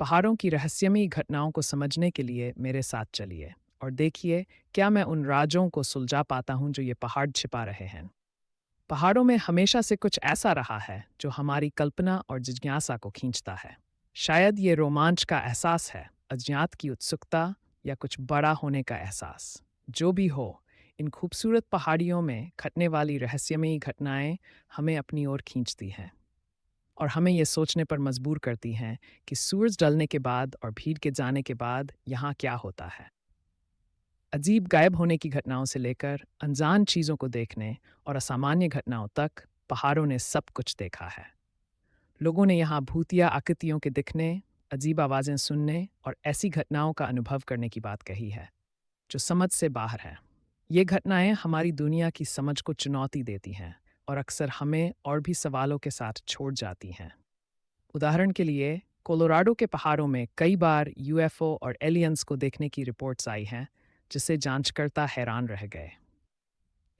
पहाड़ों की रहस्यमयी घटनाओं को समझने के लिए मेरे साथ चलिए और देखिए क्या मैं उन राजों को सुलझा पाता हूं जो ये पहाड़ छिपा रहे हैं। पहाड़ों में हमेशा से कुछ ऐसा रहा है जो हमारी कल्पना और जिज्ञासा को खींचता है। शायद ये रोमांच का एहसास है, अज्ञात की उत्सुकता या कुछ बड़ा होने का एहसास। जो भी हो, इन खूबसूरत पहाड़ियों में घटने वाली रहस्यमयी घटनाएं हमें अपनी ओर खींचती हैं और हमें ये सोचने पर मजबूर करती हैं कि सूरज ढलने के बाद और भीड़ के जाने के बाद यहाँ क्या होता है। अजीब गायब होने की घटनाओं से लेकर अनजान चीज़ों को देखने और असामान्य घटनाओं तक पहाड़ों ने सब कुछ देखा है। लोगों ने यहाँ भूतिया आकृतियों के दिखने, अजीब आवाज़ें सुनने और ऐसी घटनाओं का अनुभव करने की बात कही है जो समझ से बाहर है। ये घटनाएं हमारी दुनिया की समझ को चुनौती देती हैं और अक्सर हमें और भी सवालों के साथ छोड़ जाती हैं। उदाहरण के लिए, कोलोराडो के पहाड़ों में कई बार यूएफओ और एलियंस को देखने की रिपोर्ट्स आई हैं, जिससे जांचकर्ता हैरान रह गए।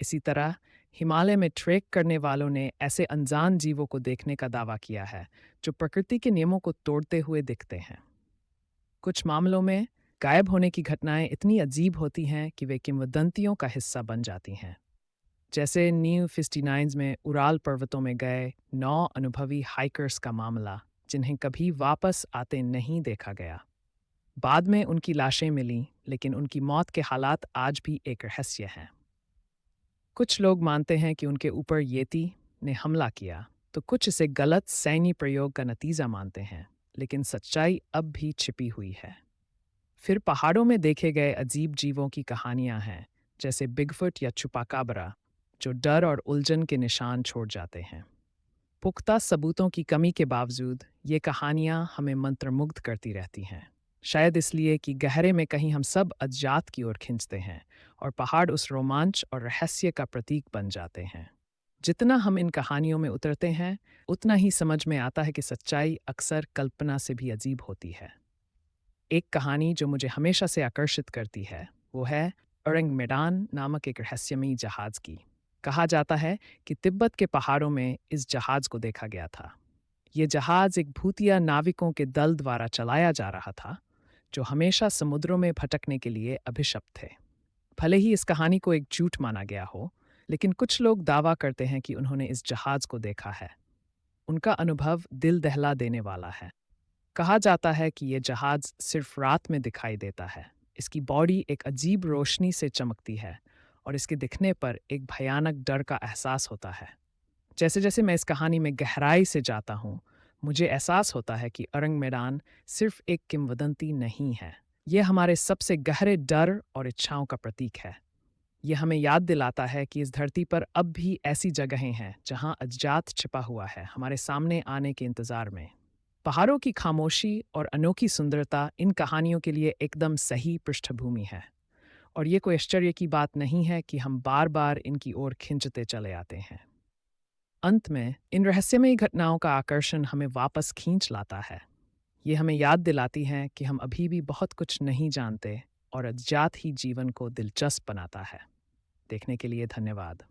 इसी तरह हिमालय में ट्रेक करने वालों ने ऐसे अनजान जीवों को देखने का दावा किया है जो प्रकृति के नियमों को तोड़ते हुए दिखते हैं। कुछ मामलों में गायब होने की घटनाएं इतनी अजीब होती हैं कि वे किंवदंतियों का हिस्सा बन जाती हैं। जैसे न्यू 59 में उराल पर्वतों में गए 9 अनुभवी हाइकर्स का मामला, जिन्हें कभी वापस आते नहीं देखा गया। बाद में उनकी लाशें मिलीं, लेकिन उनकी मौत के हालात आज भी एक रहस्य हैं। कुछ लोग मानते हैं कि उनके ऊपर येती ने हमला किया, तो कुछ इसे गलत सैन्य प्रयोग का नतीजा मानते हैं, लेकिन सच्चाई अब भी छिपी हुई है। फिर पहाड़ों में देखे गए अजीब जीवों की कहानियां हैं, जैसे बिगफुट या चुपाकाबरा, जो डर और उलझन के निशान छोड़ जाते हैं। पुख्ता सबूतों की कमी के बावजूद ये कहानियां हमें मंत्रमुग्ध करती रहती हैं। शायद इसलिए कि गहरे में कहीं हम सब अज्ञात की ओर खींचते हैं और पहाड़ उस रोमांच और रहस्य का प्रतीक बन जाते हैं। जितना हम इन कहानियों में उतरते हैं, उतना ही समझ में आता है कि सच्चाई अक्सर कल्पना से भी अजीब होती है। एक कहानी जो मुझे हमेशा से आकर्षित करती है, वो है औरंग मेडान नामक एक रहस्यमयी जहाज की। कहा जाता है कि तिब्बत के पहाड़ों में इस जहाज को देखा गया था। ये जहाज एक भूतिया नाविकों के दल द्वारा चलाया जा रहा था, जो हमेशा समुद्रों में भटकने के लिए अभिशप्त थे। भले ही इस कहानी को एक झूठ माना गया हो, लेकिन कुछ लोग दावा करते हैं कि उन्होंने इस जहाज को देखा है। उनका अनुभव दिल दहला देने वाला है। कहा जाता है कि यह जहाज सिर्फ रात में दिखाई देता है। इसकी बॉडी एक अजीब रोशनी से चमकती है और इसके दिखने पर एक भयानक डर का एहसास होता है। जैसे जैसे मैं इस कहानी में गहराई से जाता हूँ, मुझे एहसास होता है कि औरंग मेडान सिर्फ एक किंवदंती नहीं है। यह हमारे सबसे गहरे डर और इच्छाओं का प्रतीक है। यह हमें याद दिलाता है कि इस धरती पर अब भी ऐसी जगहें हैं जहां अज्ञात छिपा हुआ है, हमारे सामने आने के इंतजार में। पहाड़ों की खामोशी और अनोखी सुंदरता इन कहानियों के लिए एकदम सही पृष्ठभूमि है। और ये कोई आश्चर्य की बात नहीं है कि हम बार बार इनकी ओर खिंचते चले आते हैं। अंत में इन रहस्यमयी घटनाओं का आकर्षण हमें वापस खींच लाता है। ये हमें याद दिलाती हैं कि हम अभी भी बहुत कुछ नहीं जानते और अज्ञात ही जीवन को दिलचस्प बनाता है। देखने के लिए धन्यवाद।